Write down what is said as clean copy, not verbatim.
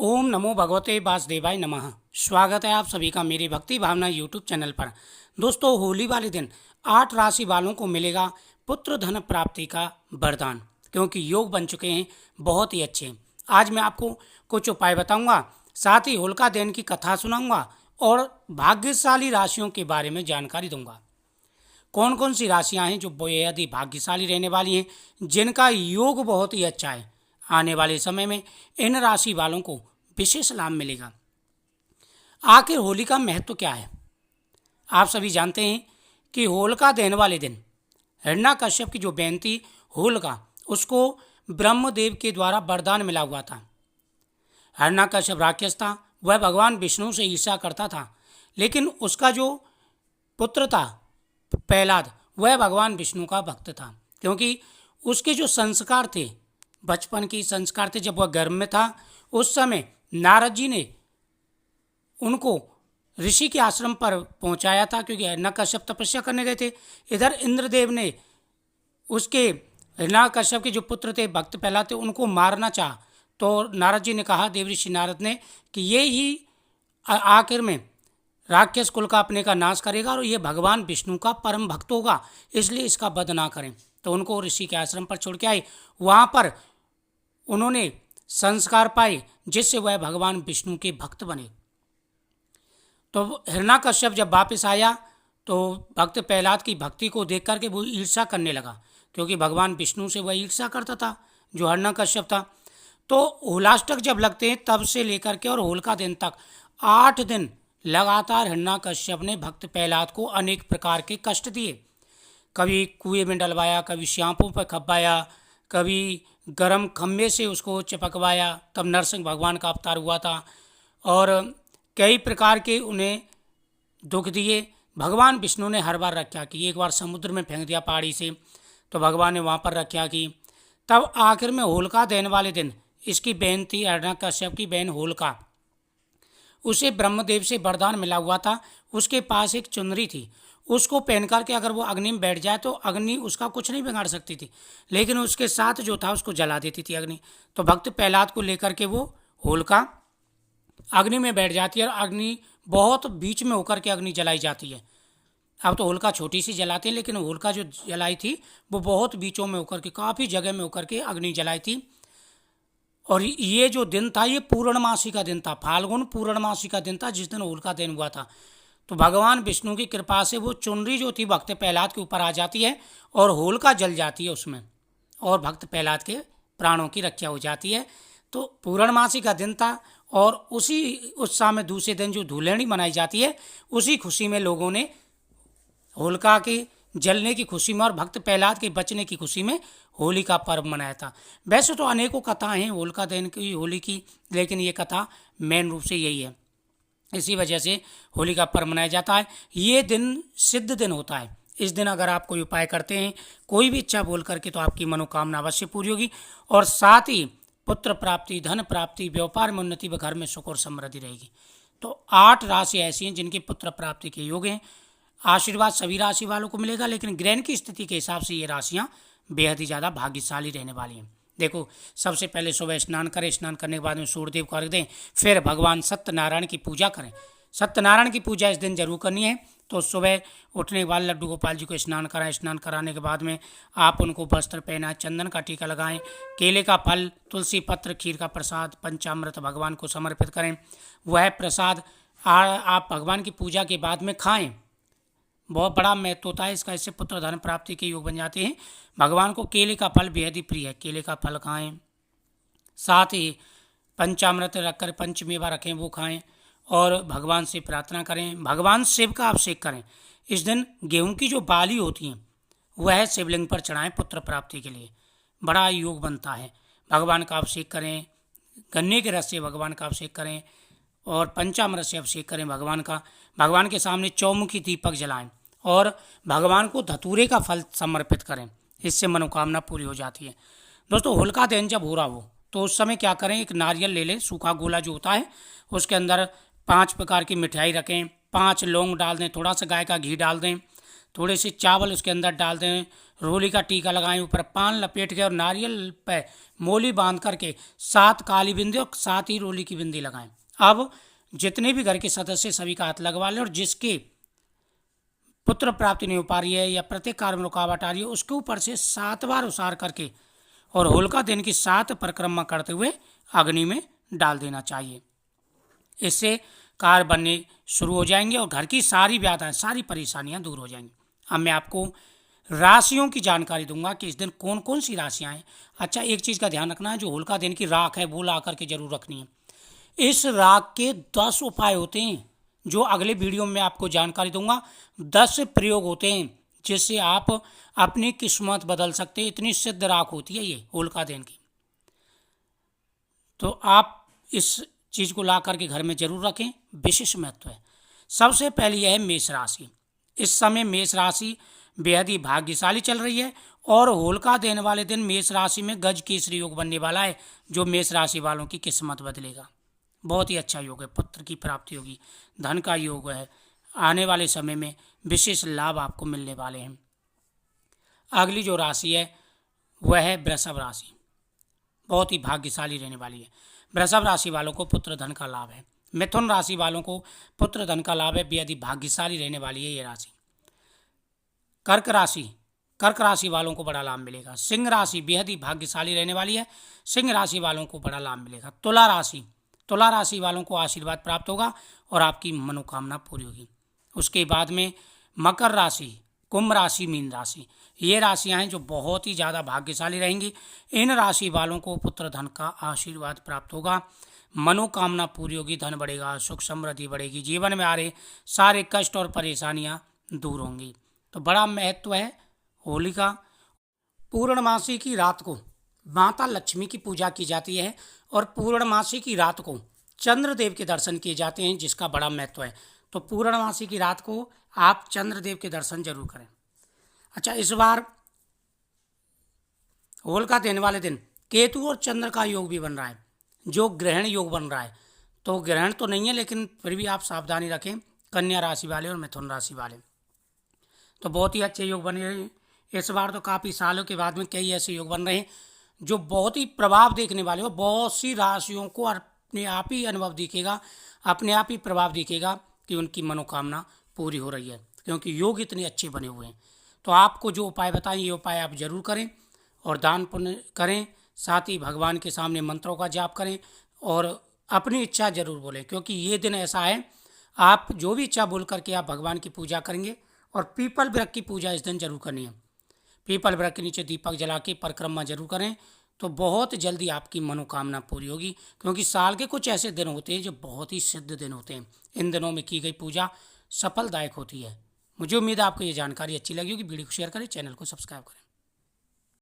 ओम नमो भगवते वासुदेवाय नमः। स्वागत है आप सभी का मेरी भक्ति भावना यूट्यूब चैनल पर। दोस्तों, होली वाले दिन 8 राशि वालों को मिलेगा पुत्र धन प्राप्ति का वरदान, क्योंकि योग बन चुके हैं बहुत ही अच्छे। आज मैं आपको कुछ उपाय बताऊंगा, साथ ही होलिका दहन की कथा सुनाऊंगा और भाग्यशाली राशियों के बारे में जानकारी दूंगा। कौन कौन सी राशियां हैं जो बेहद ही भाग्यशाली रहने वाली हैं, जिनका योग बहुत ही अच्छा है। आने वाले समय में इन राशि वालों को विशेष लाभ मिलेगा। आखिर होली का महत्व क्या है? आप सभी जानते हैं कि होलिका दहन वाले दिन हिरण्याकश्यप की जो बहन थी होलिका, उसको ब्रह्मदेव के द्वारा वरदान मिला हुआ था। हिरण्याकश्यप राक्षस था, वह भगवान विष्णु से ईर्ष्या करता था, लेकिन उसका जो पुत्र था प्रहलाद, वह भगवान विष्णु का भक्त था, क्योंकि उसके जो संस्कार थे, बचपन के संस्कार थे। जब वह गर्भ में था उस समय नारद जी ने उनको ऋषि के आश्रम पर पहुंचाया था, क्योंकि हिरण्याकश्यप तपस्या करने गए थे। इधर इंद्रदेव ने उसके हिरण्याकश्यप के जो पुत्र थे भक्त प्रहलाद थे, उनको मारना चाहा। तो नारद जी ने कहा, देवऋषि नारद ने, कि ये ही आखिर में राक्षस कुल का अपने का नाश करेगा और ये भगवान विष्णु का परम भक्त होगा, इसलिए इसका वध ना करें। तो उनको ऋषि के आश्रम पर छोड़ के आए। वहाँ पर उन्होंने संस्कार पाए, जिससे वह भगवान विष्णु के भक्त बने। तो हिरण्याकश्यप जब वापस आया तो भक्त प्रहलाद की भक्ति को देख करके वो ईर्ष्या करने लगा, क्योंकि भगवान विष्णु से वह ईर्ष्या करता था जो हिरण्याकश्यप था। तो होलाष्टक जब लगते हैं तब से लेकर के और होलिका दिन तक 8 दिन लगातार हिरण्याकश्यप ने भक्त प्रहलाद को अनेक प्रकार के कष्ट दिए। कभी कुएं में डलवाया, कभी श्यापों पर खपाया, कभी गरम खम्भे से उसको चिपकवाया, तब नरसिंह भगवान का अवतार हुआ था। और कई प्रकार के उन्हें दुख दिए। भगवान विष्णु ने हर बार रक्षा की। एक बार समुद्र में फेंक दिया पहाड़ी से, तो भगवान ने वहाँ पर रक्षा की। तब आखिर में होलिका दहन वाले दिन इसकी बहन थी, हिरण्याकश्यप की बहन होलिका, उसे ब्रह्मदेव से वरदान मिला हुआ था। उसके पास एक चुनरी थी, उसको पहन करके अगर वो अग्नि में बैठ जाए तो अग्नि उसका कुछ नहीं बिगाड़ सकती थी, लेकिन उसके साथ जो था उसको जला देती थी अग्नि। तो भक्त प्रहलाद को लेकर के वो होलिका अग्नि में बैठ जाती है और अग्नि बहुत बीच में होकर के अग्नि जलाई जाती है। अब तो होलिका छोटी सी जलाते हैं, लेकिन होलिका जो जलाई थी वो बहुत बीचों में होकर के, काफ़ी जगह में होकर के अग्नि जलाई थी। और ये जो दिन था, ये पूर्णमासी का दिन था, फाल्गुन पूर्णमासी का दिन था, जिस दिन होलिका दहन हुआ था। तो भगवान विष्णु की कृपा से वो चुनरी जो थी भक्त प्रहलाद के ऊपर आ जाती है और होलिका जल जाती है उसमें, और भक्त प्रहलाद के प्राणों की रक्षा हो जाती है। तो पूर्णमासी का दिन था, और उसी उत्साह में दूसरे दिन जो धूलेणी मनाई जाती है, उसी खुशी में लोगों ने होलिका के जलने की खुशी में और भक्त प्रहलाद के बचने की खुशी में होली का पर्व मनाया था। वैसे तो अनेकों कथाएं हैं होलिका दहन की, होली की, लेकिन ये कथा मेन रूप से यही है। इसी वजह से होली का पर्व मनाया जाता है। ये दिन सिद्ध दिन होता है। इस दिन अगर आप कोई उपाय करते हैं, कोई भी इच्छा बोल करके, तो आपकी मनोकामना अवश्य पूरी होगी, और साथ ही पुत्र प्राप्ति, धन प्राप्ति, व्यापार में उन्नति व घर में सुख और समृद्धि रहेगी। तो 8 राशि ऐसी हैं जिनकी पुत्र प्राप्ति के योग हैं। आशीर्वाद सभी राशि वालों को मिलेगा, लेकिन ग्रहण की स्थिति के हिसाब से ये राशियाँ बेहद ही ज़्यादा भाग्यशाली रहने वाली हैं। देखो, सबसे पहले सुबह स्नान करें, स्नान करने के बाद में सूर्यदेव को अर्घ दें, फिर भगवान सत्यनारायण की पूजा करें। सत्यनारायण की पूजा इस दिन जरूर करनी है। तो सुबह उठने के बाद लड्डू गोपाल जी को स्नान कराएं। स्नान कराने के बाद में आप उनको वस्त्र पहनाएं, चंदन का टीका लगाएं, केले का फल, तुलसी पत्र, खीर का प्रसाद, पंचामृत भगवान को समर्पित करें। वह प्रसाद आप भगवान की पूजा के बाद में खाएँ। बहुत बड़ा महत्व होता है इसका, इससे पुत्र धन प्राप्ति के योग बन जाते हैं। भगवान को केले का फल बेहद ही प्रिय है, केले का फल खाएं। साथ ही पंचामृत रखकर पंचमेवा रखें, वो खाएं, और भगवान से प्रार्थना करें। भगवान शिव का अभिषेक करें। इस दिन गेहूं की जो बाली होती हैं वह शिवलिंग पर चढ़ाएं, पुत्र प्राप्ति के लिए बड़ा योग बनता है। भगवान का अभिषेक करें, गन्ने के रस से भगवान का अभिषेक करें, और पंचामृत से अभिषेक करें भगवान का। भगवान के सामने चौमुखी दीपक जलाएं और भगवान को धतूरे का फल समर्पित करें। इससे मनोकामना पूरी हो जाती है। दोस्तों, होलिका दहन जब हो रहा हो तो उस समय क्या करें, एक नारियल ले लें, सूखा गोला जो होता है, उसके अंदर 5 प्रकार की मिठाई रखें, 5 लौंग डाल दें, थोड़ा सा गाय का घी डाल दें, थोड़े से चावल उसके अंदर डाल दें, रोली का टीका लगाएं, ऊपर पान लपेट के और नारियल पे मोली बांध करके 7 काली बिंदी और 7 ही रोली की बिंदी लगाएं। अब जितने भी घर के सदस्य सभी का हाथ लगवा लें और जिसके पुत्र प्राप्ति नहीं हो पा रही है या प्रत्येक कार्य में रुकावट आ रही है उसके ऊपर से 7 बार उसार करके और होलिका दहन की 7 परिक्रमा करते हुए अग्नि में डाल देना चाहिए। इससे कार्य बनने शुरू हो जाएंगे और घर की सारी व्याधाएं, सारी परेशानियां दूर हो जाएंगी। अब मैं आपको राशियों की जानकारी दूंगा कि इस दिन कौन कौन सी राशियां हैं। अच्छा, एक चीज़ का ध्यान रखना है, जो होलिका दहन की राख है वो ला करके जरूर रखनी है। इस राख के 10 उपाय होते हैं जो अगले वीडियो में आपको जानकारी दूंगा। 10 प्रयोग होते हैं जिससे आप अपनी किस्मत बदल सकते हैं। इतनी सिद्ध राख होती है ये होलिका दहन की, तो आप इस चीज़ को ला करके घर में जरूर रखें, विशेष महत्व है। सबसे पहले यह है मेष राशि। इस समय मेष राशि बेहद ही भाग्यशाली चल रही है और होलिका दहन वाले दिन मेष राशि में गज केसरी योग बनने वाला है, जो मेष राशि वालों की किस्मत बदलेगा। बहुत ही अच्छा योग है, पुत्र की प्राप्ति होगी, धन का योग है, आने वाले समय में विशेष लाभ आपको मिलने वाले हैं। अगली जो राशि है वह है वृषभ राशि, बहुत ही भाग्यशाली रहने वाली है। वृषभ राशि वालों को पुत्र धन का लाभ है। मिथुन राशि वालों को पुत्र धन का लाभ है, बेहद ही भाग्यशाली रहने वाली है ये राशि। कर्क राशि वालों को बड़ा लाभ मिलेगा। सिंह राशि बेहद ही भाग्यशाली रहने वाली है, सिंह राशि वालों को बड़ा लाभ मिलेगा। तुला राशि वालों को आशीर्वाद प्राप्त होगा और आपकी मनोकामना पूरी होगी। उसके बाद में मकर राशि, कुंभ राशि, मीन राशि, ये राशियां हैं जो बहुत ही ज़्यादा भाग्यशाली रहेंगी। इन राशि वालों को पुत्र धन का आशीर्वाद प्राप्त होगा, मनोकामना पूरी होगी, धन बढ़ेगा, सुख समृद्धि बढ़ेगी, जीवन में आ रहे सारे कष्ट और परेशानियां दूर होंगी। तो बड़ा महत्व है होलिका। पूर्णमासी की रात को माता लक्ष्मी की पूजा की जाती है और पूर्णमासी की रात को चंद्रदेव के दर्शन किए जाते हैं, जिसका बड़ा महत्व है। तो पूर्णमासी की रात को आप चंद्रदेव के दर्शन जरूर करें। अच्छा, इस बार होलिका दहन वाले दिन केतु और चंद्र का योग भी बन रहा है, जो ग्रहण योग बन रहा है। तो ग्रहण तो नहीं है, लेकिन फिर भी आप सावधानी रखें, कन्या राशि वाले और मिथुन राशि वाले। तो बहुत ही अच्छे योग बने रहे हैं इस बार। तो काफ़ी सालों के बाद में कई ऐसे योग बन रहे हैं जो बहुत ही प्रभाव देखने वाले हो। बहुत सी राशियों को अपने आप ही अनुभव दिखेगा, अपने आप ही प्रभाव दिखेगा कि उनकी मनोकामना पूरी हो रही है, क्योंकि योग इतने अच्छे बने हुए हैं। तो आपको जो उपाय बताएं ये उपाय आप जरूर करें और दान पुण्य करें, साथ ही भगवान के सामने मंत्रों का जाप करें और अपनी इच्छा जरूर बोलें, क्योंकि ये दिन ऐसा है आप जो भी इच्छा बोल करके आप भगवान की पूजा करेंगे। और पीपल वृक्ष की पूजा इस दिन जरूर करनी है। पीपल वृक्ष के नीचे दीपक जला के परिक्रमा जरूर करें, तो बहुत जल्दी आपकी मनोकामना पूरी होगी। क्योंकि साल के कुछ ऐसे दिन होते हैं जो बहुत ही सिद्ध दिन होते हैं, इन दिनों में की गई पूजा सफलदायक होती है। मुझे उम्मीद है आपको ये जानकारी अच्छी लगी होगी। वीडियो को शेयर करें, चैनल को सब्सक्राइब करें।